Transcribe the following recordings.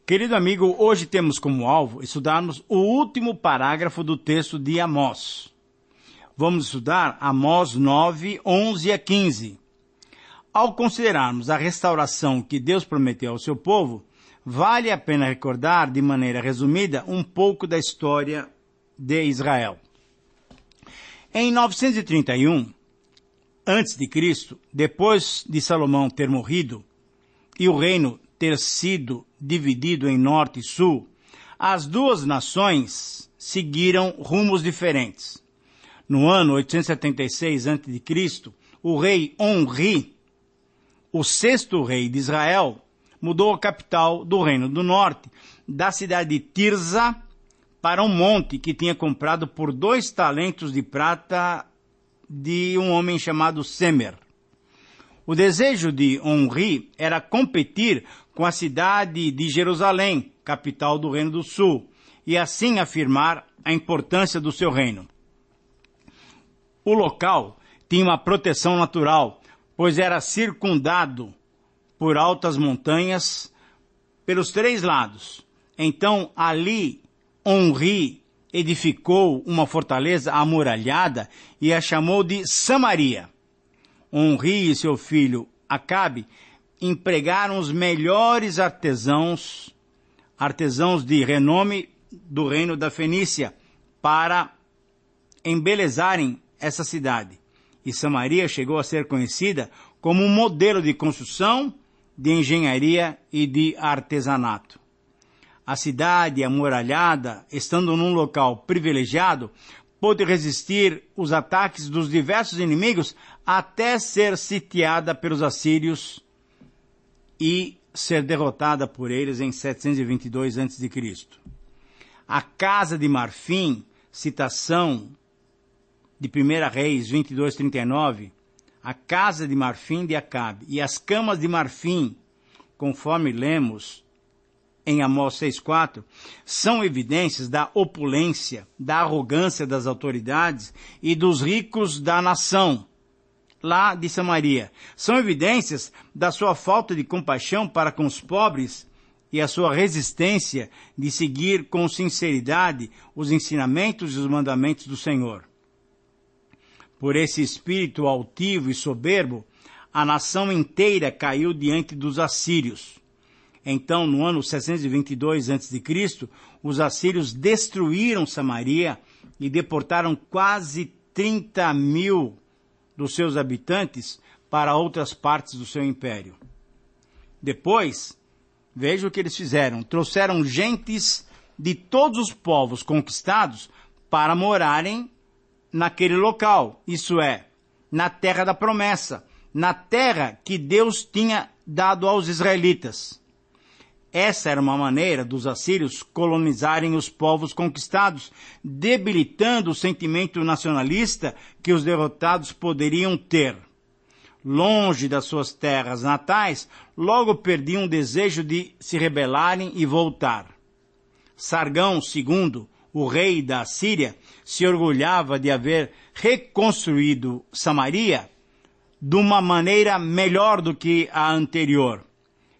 Querido amigo, hoje temos como alvo estudarmos o último parágrafo do texto de Amós. Vamos estudar Amós 9, 11 a 15. Ao considerarmos a restauração que Deus prometeu ao seu povo, vale a pena recordar, de maneira resumida, um pouco da história de Israel. Em 931, a.C., depois de Salomão ter morrido e o reino ter sido dividido em norte e sul, as duas nações seguiram rumos diferentes. No ano 876 a.C., o rei Onri, o sexto rei de Israel, mudou a capital do Reino do Norte, da cidade de Tirza, para um monte que tinha comprado por 2 talentos de prata de um homem chamado Semer. O desejo de Onri era competir com a cidade de Jerusalém, capital do Reino do Sul, e assim afirmar a importância do seu reino. O local tinha uma proteção natural, pois era circundado por altas montanhas pelos 3 lados. Então, ali, Onri edificou uma fortaleza amuralhada e a chamou de Samaria. Onri e seu filho Acabe empregaram os melhores artesãos de renome do reino da Fenícia, para embelezarem essa cidade. E Samaria chegou a ser conhecida como um modelo de construção, de engenharia e de artesanato. A cidade amuralhada, estando num local privilegiado, pôde resistir os ataques dos diversos inimigos até ser sitiada pelos assírios e ser derrotada por eles em 722 a.C. A Casa de Marfim, citação de 1 Reis 22:39, a Casa de Marfim de Acabe e as Camas de Marfim, conforme lemos em Amós 6,4, são evidências da opulência, da arrogância das autoridades e dos ricos da nação, lá de Samaria. São evidências da sua falta de compaixão para com os pobres e a sua resistência de seguir com sinceridade os ensinamentos e os mandamentos do Senhor. Por esse espírito altivo e soberbo, a nação inteira caiu diante dos assírios. Então, no ano 722 a.C., os assírios destruíram Samaria e deportaram quase 30.000 dos seus habitantes para outras partes do seu império. Depois, veja o que eles fizeram. Trouxeram gentes de todos os povos conquistados para morarem naquele local, isso é, na terra da promessa, na terra que Deus tinha dado aos israelitas. Essa era uma maneira dos assírios colonizarem os povos conquistados, debilitando o sentimento nacionalista que os derrotados poderiam ter. Longe das suas terras natais, logo perdiam o desejo de se rebelarem e voltar. Sargão II, o rei da Síria, se orgulhava de haver reconstruído Samaria de uma maneira melhor do que a anterior.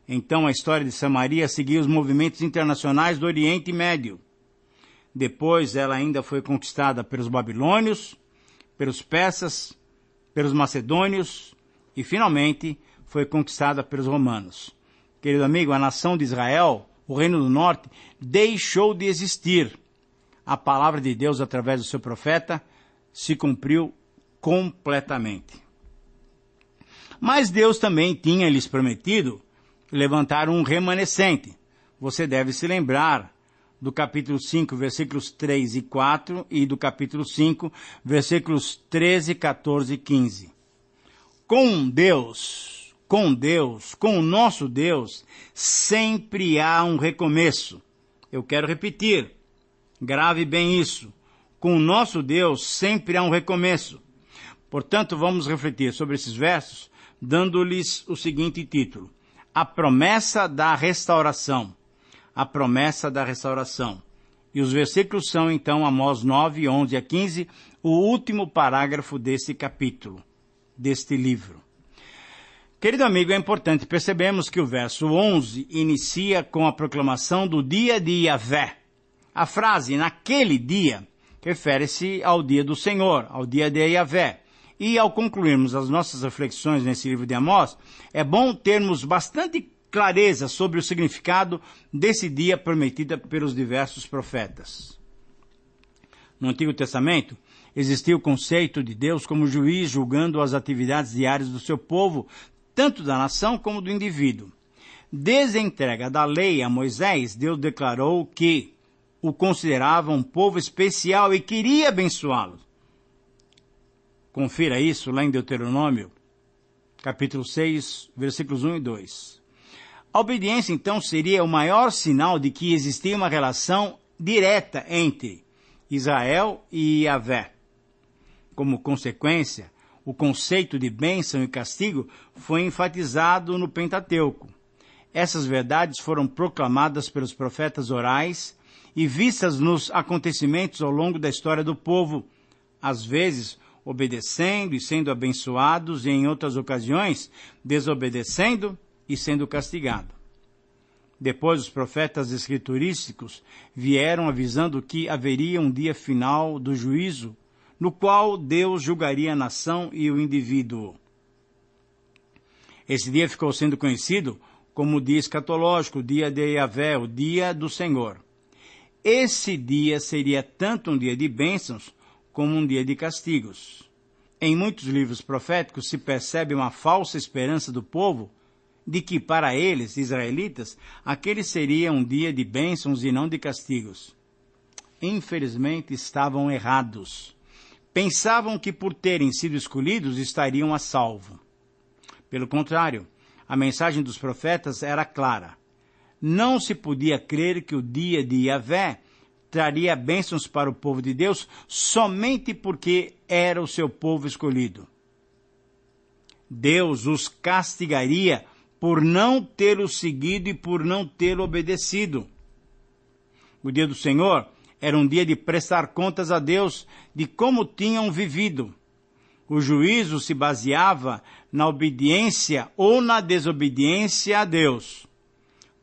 Então a história de Samaria seguia os movimentos internacionais do Oriente Médio. Depois ela ainda foi conquistada pelos babilônios, pelos persas, pelos macedônios e finalmente foi conquistada pelos romanos. Querido amigo, a nação de Israel, o Reino do Norte, deixou de existir. A palavra de Deus através do seu profeta se cumpriu completamente. Mas Deus também tinha lhes prometido levantar um remanescente. Você deve se lembrar do capítulo 5, versículos 3 e 4 e do capítulo 5, versículos 13, 14 e 15. Com Deus, com o nosso Deus, sempre há um recomeço. Eu quero repetir, grave bem isso. Com o nosso Deus, sempre há um recomeço. Portanto, vamos refletir sobre esses versos, dando-lhes o seguinte título: A promessa da restauração. A promessa da restauração. E os versículos são, então, Amós 9, 11 a 15, o último parágrafo desse capítulo, deste livro. Querido amigo, é importante percebermos que o verso 11 inicia com a proclamação do dia de Yahvé. A frase naquele dia refere-se ao dia do Senhor, ao dia de Yahvé. E ao concluirmos as nossas reflexões nesse livro de Amós, é bom termos bastante clareza sobre o significado desse dia prometido pelos diversos profetas. No Antigo Testamento, existia o conceito de Deus como juiz julgando as atividades diárias do seu povo, tanto da nação como do indivíduo. Desde a entrega da lei a Moisés, Deus declarou que o considerava um povo especial e queria abençoá-lo. Confira isso lá em Deuteronômio, capítulo 6, versículos 1 e 2. A obediência, então, seria o maior sinal de que existia uma relação direta entre Israel e Yahvé. Como consequência, o conceito de bênção e castigo foi enfatizado no Pentateuco. Essas verdades foram proclamadas pelos profetas orais e vistas nos acontecimentos ao longo da história do povo, às vezes obedecendo e sendo abençoados, e em outras ocasiões desobedecendo e sendo castigado. Depois, os profetas escriturísticos vieram avisando que haveria um dia final do juízo, no qual Deus julgaria a nação e o indivíduo. Esse dia ficou sendo conhecido como o dia escatológico, o dia de Yahvé, o dia do Senhor. Esse dia seria tanto um dia de bênçãos como um dia de castigos. Em muitos livros proféticos se percebe uma falsa esperança do povo de que, para eles, israelitas, aquele seria um dia de bênçãos e não de castigos. Infelizmente, estavam errados. Pensavam que, por terem sido escolhidos, estariam a salvo. Pelo contrário, a mensagem dos profetas era clara. Não se podia crer que o dia de Yahvé traria bênçãos para o povo de Deus somente porque era o seu povo escolhido. Deus os castigaria por não tê-lo seguido e por não tê-lo obedecido. O dia do Senhor era um dia de prestar contas a Deus de como tinham vivido. O juízo se baseava na obediência ou na desobediência a Deus.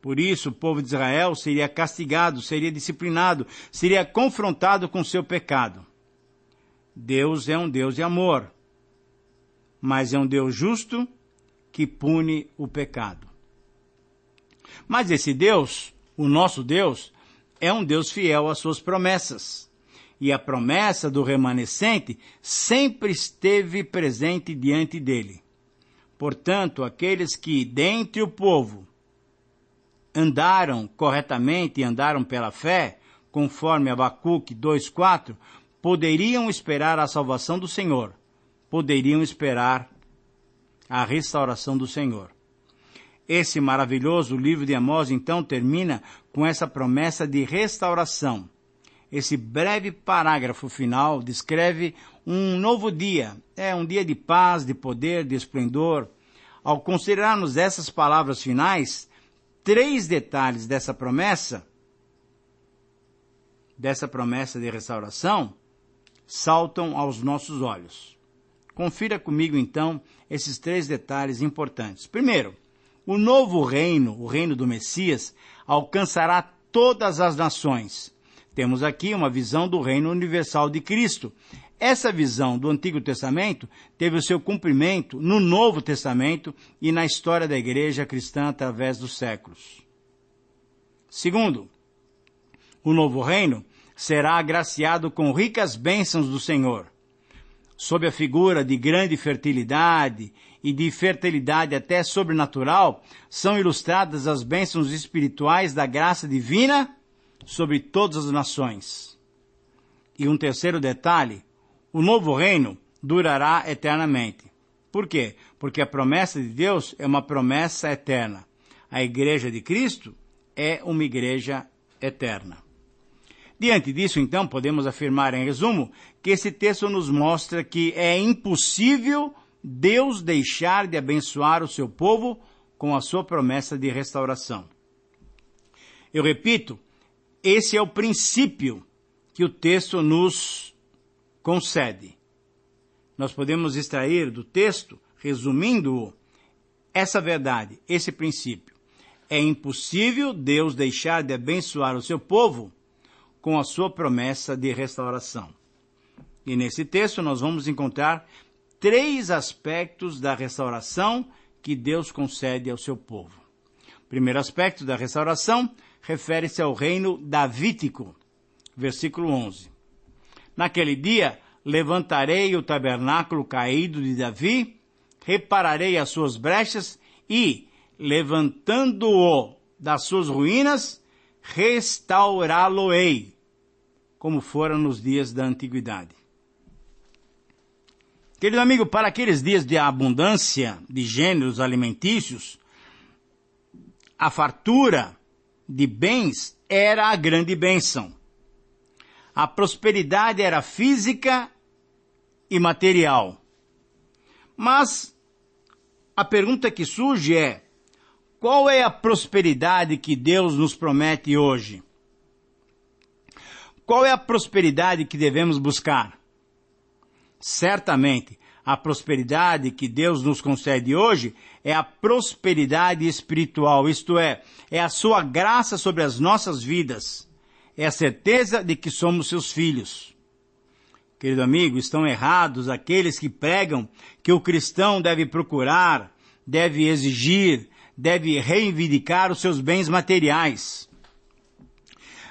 Por isso, o povo de Israel seria castigado, seria disciplinado, seria confrontado com seu pecado. Deus é um Deus de amor, mas é um Deus justo que pune o pecado. Mas esse Deus, o nosso Deus, é um Deus fiel às suas promessas. E a promessa do remanescente sempre esteve presente diante dele. Portanto, aqueles que, dentre o povo, andaram corretamente e andaram pela fé, conforme Abacuque 2,4, poderiam esperar a salvação do Senhor, poderiam esperar a restauração do Senhor. Esse maravilhoso livro de Amós, então, termina com essa promessa de restauração. Esse breve parágrafo final descreve um novo dia, um dia de paz, de poder, de esplendor. Ao considerarmos essas palavras finais, 3 detalhes dessa promessa de restauração, saltam aos nossos olhos. Confira comigo, então, esses 3 detalhes importantes. Primeiro, o novo reino, o reino do Messias, alcançará todas as nações. Temos aqui uma visão do reino universal de Cristo. Essa visão do Antigo Testamento teve o seu cumprimento no Novo Testamento e na história da igreja cristã através dos séculos. Segundo, o novo reino será agraciado com ricas bênçãos do Senhor. Sob a figura de grande fertilidade e de fertilidade até sobrenatural, são ilustradas as bênçãos espirituais da graça divina sobre todas as nações. E um terceiro detalhe, o novo reino durará eternamente. Por quê? Porque a promessa de Deus é uma promessa eterna. A igreja de Cristo é uma igreja eterna. Diante disso, então, podemos afirmar, em resumo, que esse texto nos mostra que é impossível Deus deixar de abençoar o seu povo com a sua promessa de restauração. Eu repito, esse é o princípio que o texto nos concede. Nós podemos extrair do texto, resumindo-o, essa verdade, esse princípio. É impossível Deus deixar de abençoar o seu povo com a sua promessa de restauração. E nesse texto nós vamos encontrar 3 aspectos da restauração que Deus concede ao seu povo. O primeiro aspecto da restauração refere-se ao reino davídico, versículo 11. Naquele dia, levantarei o tabernáculo caído de Davi, repararei as suas brechas e, levantando-o das suas ruínas, restaurá-lo-ei, como fora nos dias da antiguidade. Querido amigo, para aqueles dias de abundância de gêneros alimentícios, a fartura de bens era a grande bênção. A prosperidade era física e material. Mas a pergunta que surge é: qual é a prosperidade que Deus nos promete hoje? Qual é a prosperidade que devemos buscar? Certamente, a prosperidade que Deus nos concede hoje é a prosperidade espiritual, isto é a sua graça sobre as nossas vidas, é a certeza de que somos seus filhos. Querido amigo, estão errados aqueles que pregam que o cristão deve procurar, deve exigir, deve reivindicar os seus bens materiais.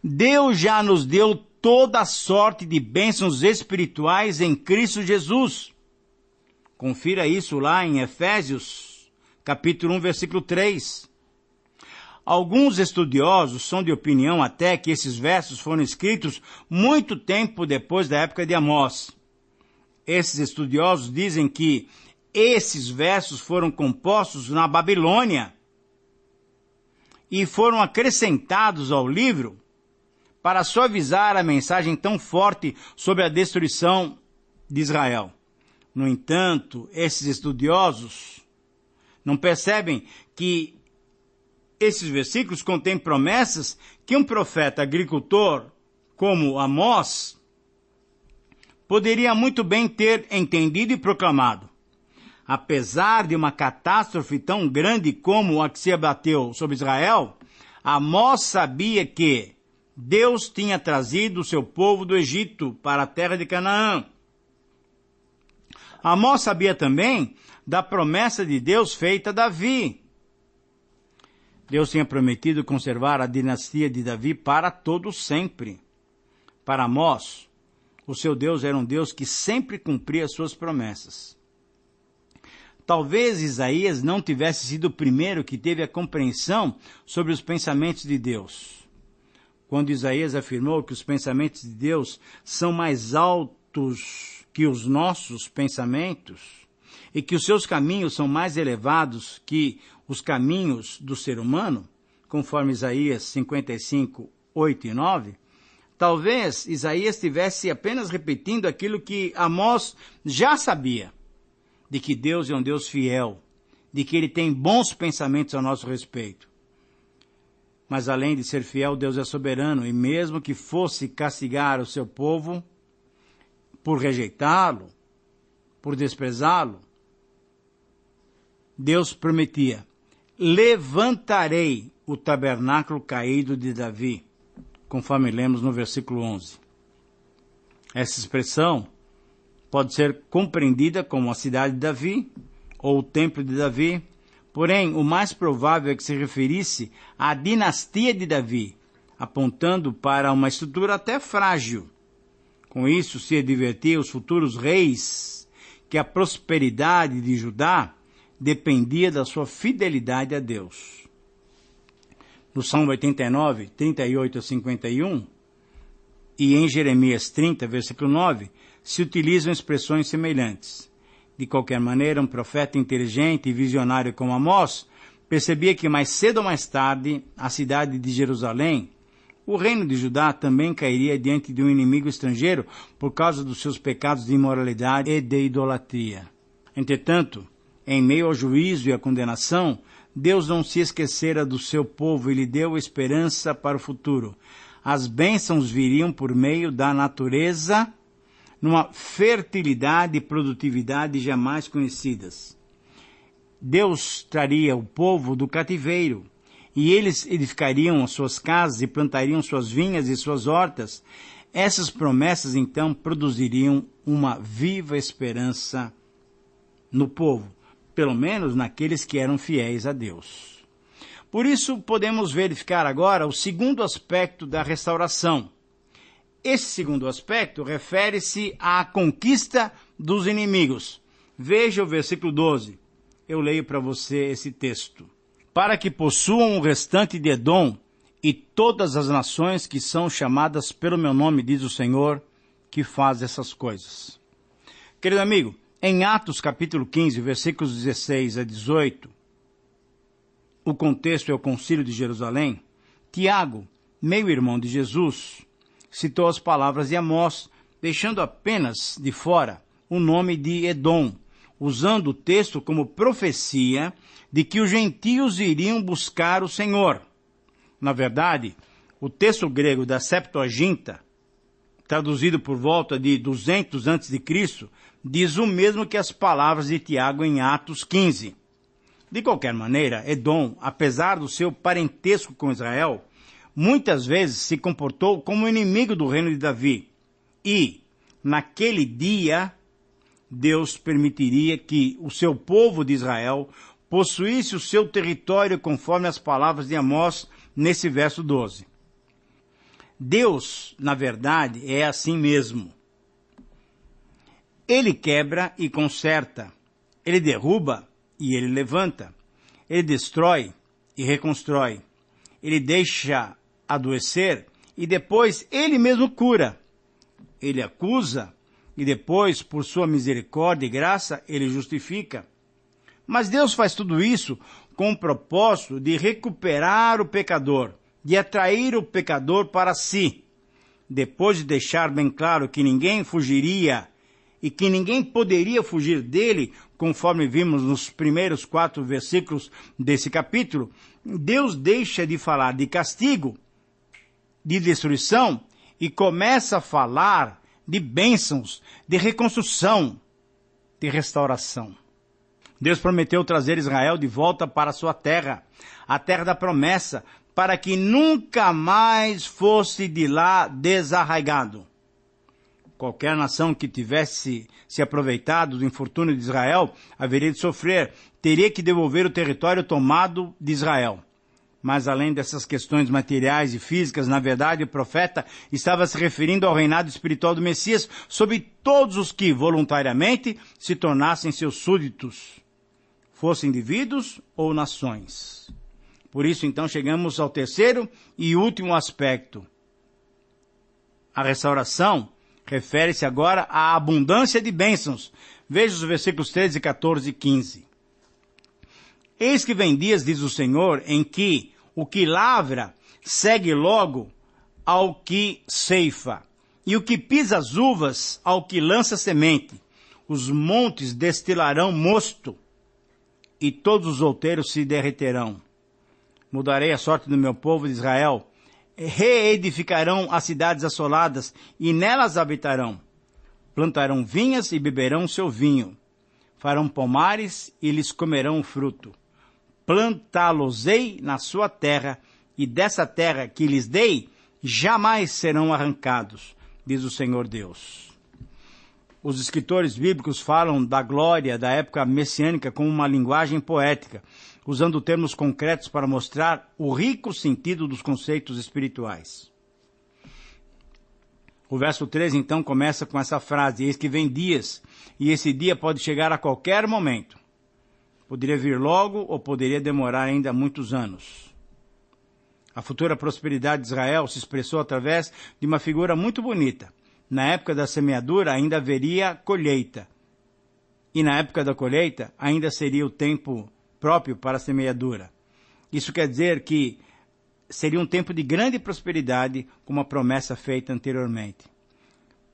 Deus já nos deu toda a sorte de bênçãos espirituais em Cristo Jesus. Confira isso lá em Efésios, capítulo 1, versículo 3. Alguns estudiosos são de opinião até que esses versos foram escritos muito tempo depois da época de Amós. Esses estudiosos dizem que esses versos foram compostos na Babilônia e foram acrescentados ao livro para suavizar a mensagem tão forte sobre a destruição de Israel. No entanto, esses estudiosos não percebem que esses versículos contêm promessas que um profeta agricultor como Amós poderia muito bem ter entendido e proclamado. Apesar de uma catástrofe tão grande como a que se abateu sobre Israel, Amós sabia que Deus tinha trazido o seu povo do Egito para a terra de Canaã. Amós sabia também da promessa de Deus feita a Davi. Deus tinha prometido conservar a dinastia de Davi para todo sempre. Para Amós, o seu Deus era um Deus que sempre cumpria suas promessas. Talvez Isaías não tivesse sido o primeiro que teve a compreensão sobre os pensamentos de Deus. Quando Isaías afirmou que os pensamentos de Deus são mais altos que os nossos pensamentos e que os seus caminhos são mais elevados que os caminhos do ser humano, conforme Isaías 55, 8 e 9, talvez Isaías estivesse apenas repetindo aquilo que Amós já sabia, de que Deus é um Deus fiel, de que Ele tem bons pensamentos a nosso respeito. Mas além de ser fiel, Deus é soberano, e mesmo que fosse castigar o seu povo por rejeitá-lo, por desprezá-lo, Deus prometia: levantarei o tabernáculo caído de Davi, conforme lemos no versículo 11. Essa expressão pode ser compreendida como a cidade de Davi, ou o templo de Davi, porém, o mais provável é que se referisse à dinastia de Davi, apontando para uma estrutura até frágil. Com isso, se advertia os futuros reis que a prosperidade de Judá dependia da sua fidelidade a Deus. No Salmo 89, 38 a 51, e em Jeremias 30, versículo 9, se utilizam expressões semelhantes. De qualquer maneira, um profeta inteligente e visionário como Amós percebia que mais cedo ou mais tarde, a cidade de Jerusalém, o reino de Judá, também cairia diante de um inimigo estrangeiro por causa dos seus pecados de imoralidade e de idolatria. Entretanto, em meio ao juízo e à condenação, Deus não se esquecera do seu povo e lhe deu esperança para o futuro. As bênçãos viriam por meio da natureza, numa fertilidade e produtividade jamais conhecidas. Deus traria o povo do cativeiro, e eles edificariam as suas casas e plantariam suas vinhas e suas hortas. Essas promessas, então, produziriam uma viva esperança no povo, pelo menos naqueles que eram fiéis a Deus. Por isso, podemos verificar agora o segundo aspecto da restauração. Esse segundo aspecto refere-se à conquista dos inimigos. Veja o versículo 12. Eu leio para você esse texto. Para que possuam o restante de Edom e todas as nações que são chamadas pelo meu nome, diz o Senhor, que faz essas coisas. Querido amigo, em Atos capítulo 15, versículos 16 a 18, o contexto é o Concílio de Jerusalém, Tiago, meio-irmão de Jesus, citou as palavras de Amós, deixando apenas de fora o nome de Edom, usando o texto como profecia de que os gentios iriam buscar o Senhor. Na verdade, o texto grego da Septuaginta, traduzido por volta de 200 a.C., diz o mesmo que as palavras de Tiago em Atos 15. De qualquer maneira, Edom, apesar do seu parentesco com Israel, muitas vezes se comportou como inimigo do reino de Davi. E, naquele dia, Deus permitiria que o seu povo de Israel possuísse o seu território conforme as palavras de Amós nesse verso 12. Deus, na verdade, é assim mesmo. Ele quebra e conserta. Ele derruba e ele levanta. Ele destrói e reconstrói. Ele deixa adoecer e depois ele mesmo cura. Ele acusa e depois, por sua misericórdia e graça, ele justifica. Mas Deus faz tudo isso com o propósito de recuperar o pecador, de atrair o pecador para si. Depois de deixar bem claro que ninguém fugiria e que ninguém poderia fugir dele, conforme vimos nos primeiros 4 versículos desse capítulo, Deus deixa de falar de castigo, de destruição, e começa a falar de bênçãos, de reconstrução, de restauração. Deus prometeu trazer Israel de volta para a sua terra, a terra da promessa, para que nunca mais fosse de lá desarraigado. Qualquer nação que tivesse se aproveitado do infortúnio de Israel haveria de sofrer, teria que devolver o território tomado de Israel. Mas além dessas questões materiais e físicas, na verdade o profeta estava se referindo ao reinado espiritual do Messias sobre todos os que voluntariamente se tornassem seus súditos, fossem indivíduos ou nações. Por isso então chegamos ao terceiro e último aspecto. A restauração refere-se agora à abundância de bênçãos. Veja os versículos 13, 14 e 15. Eis que vem dias, diz o Senhor, em que o que lavra segue logo ao que ceifa, e o que pisa as uvas ao que lança semente. Os montes destilarão mosto, e todos os outeiros se derreterão. Mudarei a sorte do meu povo de Israel, reedificarão as cidades assoladas, e nelas habitarão. Plantarão vinhas e beberão seu vinho. Farão pomares e lhes comerão o fruto. Plantá-los-ei na sua terra, e dessa terra que lhes dei, jamais serão arrancados, diz o Senhor Deus. Os escritores bíblicos falam da glória da época messiânica com uma linguagem poética, usando termos concretos para mostrar o rico sentido dos conceitos espirituais. O verso 13, então, começa com essa frase: eis que vem dias, e esse dia pode chegar a qualquer momento. Poderia vir logo ou poderia demorar ainda muitos anos. A futura prosperidade de Israel se expressou através de uma figura muito bonita. Na época da semeadura ainda haveria colheita. E na época da colheita ainda seria o tempo próprio para a semeadura. Isso quer dizer que seria um tempo de grande prosperidade, como a promessa feita anteriormente.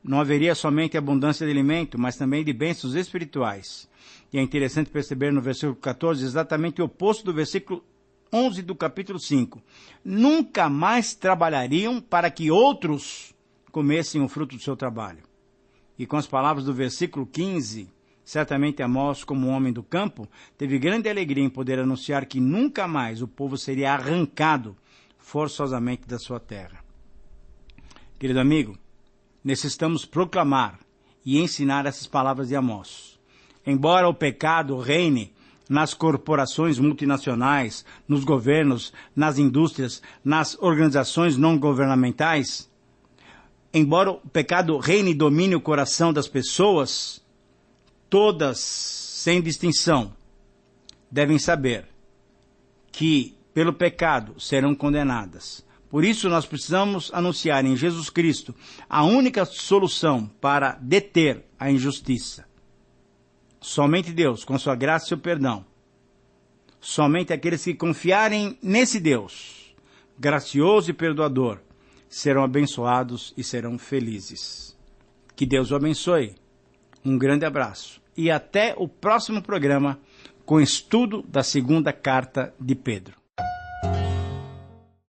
Não haveria somente abundância de alimento, mas também de bênçãos espirituais. E é interessante perceber no versículo 14 exatamente o oposto do versículo 11 do capítulo 5. Nunca mais trabalhariam para que outros comessem o fruto do seu trabalho. E com as palavras do versículo 15, Certamente Amós, como homem do campo, teve grande alegria em poder anunciar que nunca mais o povo seria arrancado forçosamente da sua terra. Querido amigo, necessitamos proclamar e ensinar essas palavras de Amós. Embora o pecado reine nas corporações multinacionais, nos governos, nas indústrias, nas organizações não governamentais, embora o pecado reine e domine o coração das pessoas, todas, sem distinção, devem saber que, pelo pecado, serão condenadas. Por isso, nós precisamos anunciar em Jesus Cristo a única solução para deter a injustiça. Somente Deus, com sua graça e seu perdão. Somente aqueles que confiarem nesse Deus, gracioso e perdoador, serão abençoados e serão felizes. Que Deus o abençoe. Um grande abraço. E até o próximo programa com o estudo da segunda carta de Pedro.